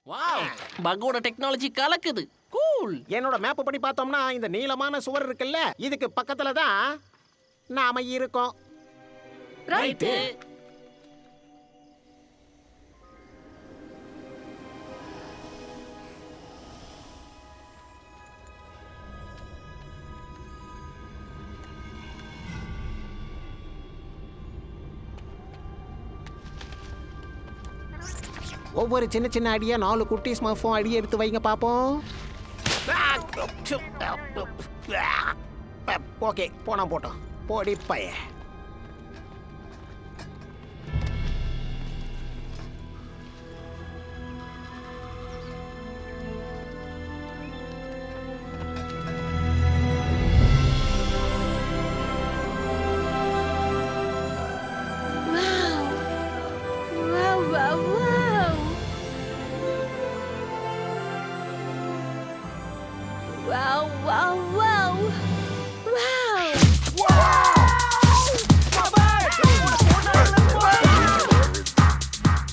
Wow, பக்கோட technology கலக்குது. Cool. என்னோட map படி பார்த்தோம்னா இந்த நீளமான சுவர் இருக்குல்ல, இதுக்கு பக்கத்துல தான் நாம இருக்கோம். ரைட். ஒவ்வொரு சின்ன சின்ன அடியா 4 குட்டி ஸ்மர்ஃபும் அடி எடுத்து வைங்க பாப்போம். ஓகே, போனா போட்டோம். போடி பைய.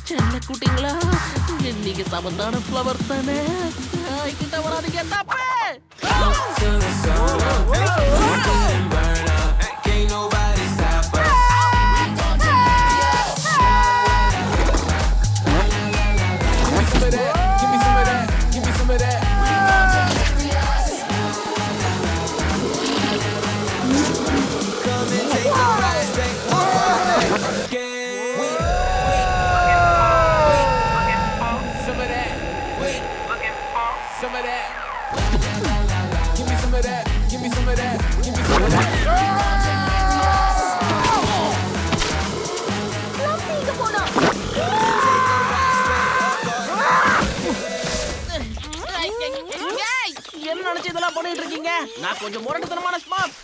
செல்ல குட்டிங்களா, நீங்க சமந்தான ஃப்ளவர் தானே. கிட்ட வராதீங்க, தப்பு. என்ன நினைச்சு இதெல்லாம் பண்ணிட்டு இருக்கீங்க? நான் கொஞ்சம் முரட்டுத்தனமான ஸ்மார்ட்.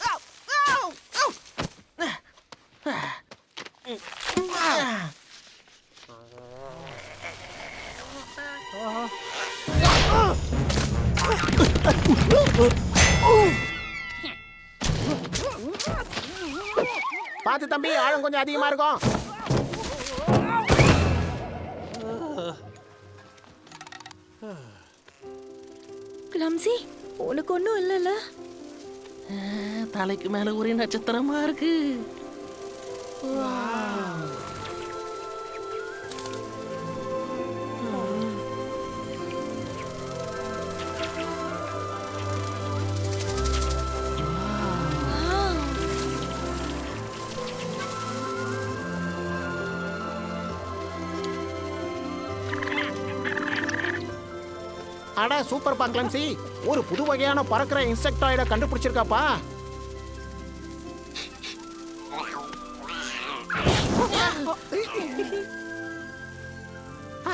பாத்து தம்பி, ஆழம் கொஞ்சம் அதிகமா இருக்கும். கிளம்சி, உனக்கு ஒன்றும் இல்லைல்ல? தலைக்கு மேல ஒரே நட்சத்திரமா இருக்கு. அட சூப்பர் பா கிளம்சி, ஒரு புது வகையான பறக்கிற இன்செக்டாய்ட கண்டுபிடிச்சிருக்காப்பா.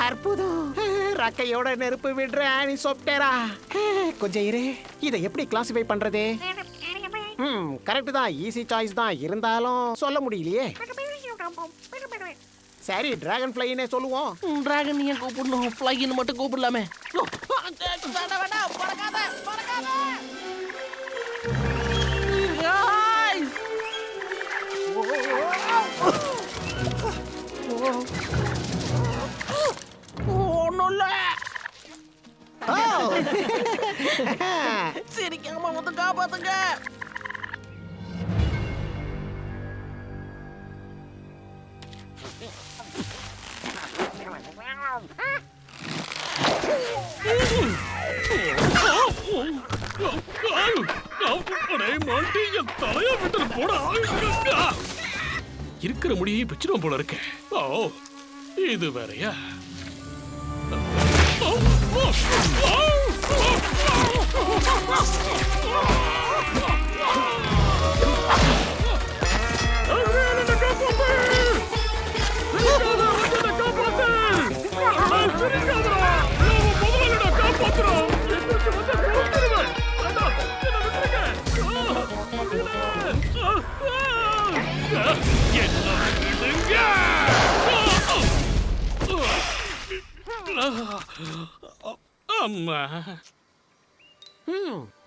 அற்புதம். ரக்கையோட நெருப்பு விடுற ஆனிசோப்டெரா. கொஞ்சம் இரு, இதை எப்படி கிளாசிஃபை பண்றது? கரெக்ட் தான், ஈஸி சாய்ஸ் தான், இருந்தாலும் சொல்ல முடியலையே. சரி, டிராகன் ஃப்ளைனே சொல்லுவோம். டிராகன் ஏன் கூப்பிடணும்? ஃப்ளைன்னு மட்டும் கூப்பிடலாமே. ஒன்னும் இல்ல. சிரிக்காம வந்து காப்பாத்துங்க. இருக்கிற முடியை பிச்சிடும் போல இருக்க. ஓ, இது வேறையா?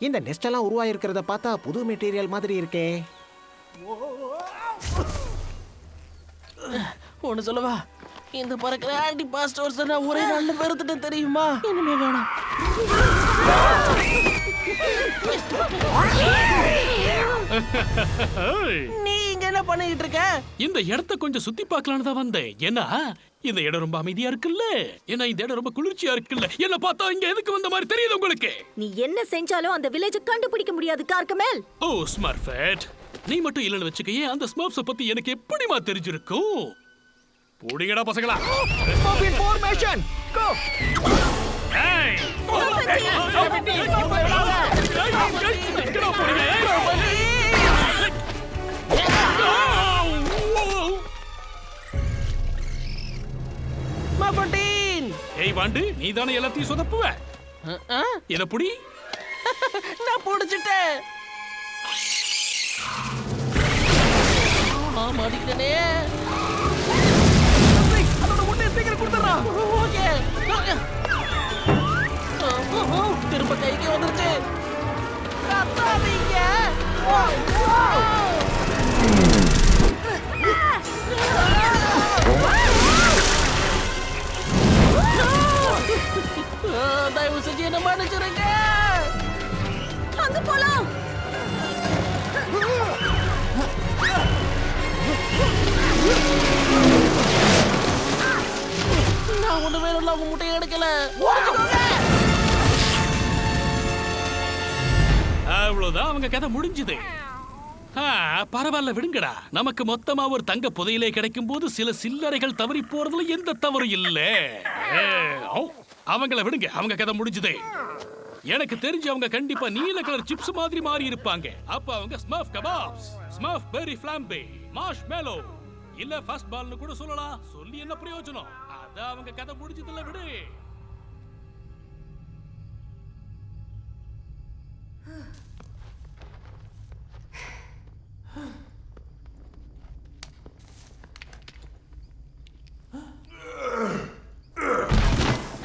இந்த நெஸ்ட் எல்லாம் உருவாயிருக்கிறத பார்த்தா புது மெட்டீரியல் மாதிரி இருக்கே. ஒன்னு சொல்லவா, இந்த பறக்கிற ஆன்டி பாஸ்டர்ஸ் நான் ஒரே நாள்ல வெறுத்துட்டேன் தெரியுமா? இனிமே வேணாம். நீ இங்க என்ன பண்ணிட்டு இருக்க? இந்த இடத்தை கொஞ்சம் சுத்தி பார்க்கலான்னு தான் வந்தேன். ஏன்னா இந்த இடம் ரொம்ப அமைதியா இருக்குல்ல, ஏன்னா இந்த இடம் ரொம்ப குளிர்ச்சியா இருக்குல்ல. என்ன பார்த்தா இங்க எதுக்கு வந்த மாதிரி தெரியுது உங்களுக்கு? நீ என்ன செஞ்சாலும் அந்த வில்லேஜ் கண்டுபிடிக்க முடியாது கார்கமேல். ஓ ஸ்மார்ட்ஃபேட், நீ மட்டும் இல்லைன்னு வச்சுக்கயே, அந்த ஸ்மார்ட்ஸை பத்தி எனக்கு எப்படிமா தெரிஞ்சிருக்கும்? போடிங்கடா பசங்களா. Muffin formation go ஏய்! எங்கடா போறீங்க? மாஃபட்டின். ஏய் வாண்டு, நீ தானே எல்லாத்தையும் சொதப்புவ. என்ன புடி? நான் புடிச்சிட்டேன். மாட்டிக்கிட்டேனே. அதோட முட்டை சீக்கிரம் கொடுத்துறா. ஓகே. திரும்ப கைக்கு வந்துருச்சு. கத்தாதீங்க. தயவு செஞ்சு என்ன மன்னிச்சிருங்க. அங்க போலாம். நான் ஒண்ணு வேணும் அவங்க முட்டையை எடுக்கல. அவ்வளவுதான், அவங்க கதை முடிஞ்சுது. பரவாயில்ல விடுங்கடா. நமக்கு மொத்தமா ஒரு தங்க புதையிலே கிடைக்கும் போது சில சில்லறைகள் தவறி போறதுல எந்த தவறும் இல்ல. அவங்கள விடுங்க, அவங்க கதை முடிஞ்சுது. எனக்கு தெரிஞ்சு அவங்க கண்டிப்பா நீல கலர் சிப்ஸ் மாதிரி மாறி இருப்பாங்க. அப்ப அவங்க ஸ்மஃப் கபாப்ஸ், ஸ்மஃப் பெரி ஃபிளாம்பே, மார்ஷ்மெலோ இல்ல ஃபர்ஸ்ட் பால்னு கூட சொல்லலாம். சொல்லி என்ன பிரயோஜனம்? அதான் அவங்க கதை முடிஞ்சதுல விடு.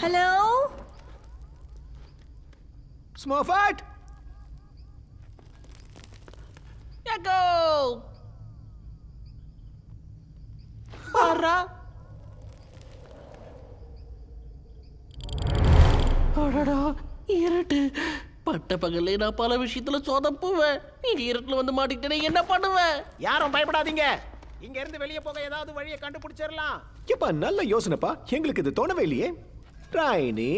ஹலோ Smurfette எக்கோ. பாரா. அடடா, இருட்டு. பட்ட பகல்ல நான் பல விஷயத்துல சொதப்புவேன். நீங்க இருட்டுல வந்து மாட்டிக்கிட்டே என்ன பண்ணுவேன்? யாரும் பயப்படாதீங்க. இங்க இருந்து வெளியே போக ஏதாவது வழியை கண்டுபிடிச்சிடலாம். எப்பா நல்ல யோசனைப்பா, எங்களுக்கு இது தோணவே இல்லையே. ராயினி,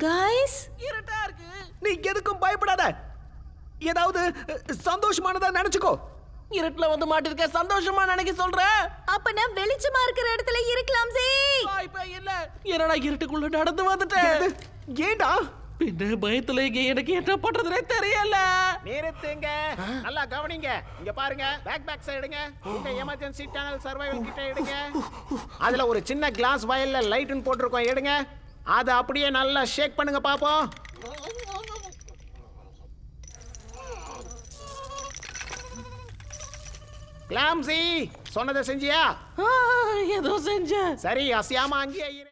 கைஸ், இருட்டா இருக்கு. நீ எதுக்கும் பயப்படாத. ஏதாவது சந்தோஷமானதா நினைச்சுக்கோ. இருட்டுல வந்து மாட்டிருக்க சந்தோஷமா நினைக்க சொல்ற. அப்ப நான் வெளிச்சமா இருக்கிற இடத்துல இருக்கலாம் சி. வாய்ப்பே இல்ல. என்னடா இருட்டுக்குள்ள நடந்து வந்துட்டேன். ஏண்டா? பின்ன பயத்துல இங்க எனக்கு என்ன பண்றதுனே தெரியல. நிறுத்துங்க, நல்லா கவனிங்க. இங்க பாருங்க, பேக் சைடு எடுங்க. இந்த எமர்ஜென்சி டனல் சர்வைவல் கிட்ட எடுங்க. அதுல ஒரு சின்ன கிளாஸ் வயல்ல லைட்னு போட்டுருக்கோம், எடுங்க. அதை அப்படியே நல்லா ஷேக் பண்ணுங்க பாப்போம். கிளாம்ஸி, சொன்னதை செஞ்சியா? ஏதோ செஞ்சேன். சரி, அசையாம அங்கேயே இரு.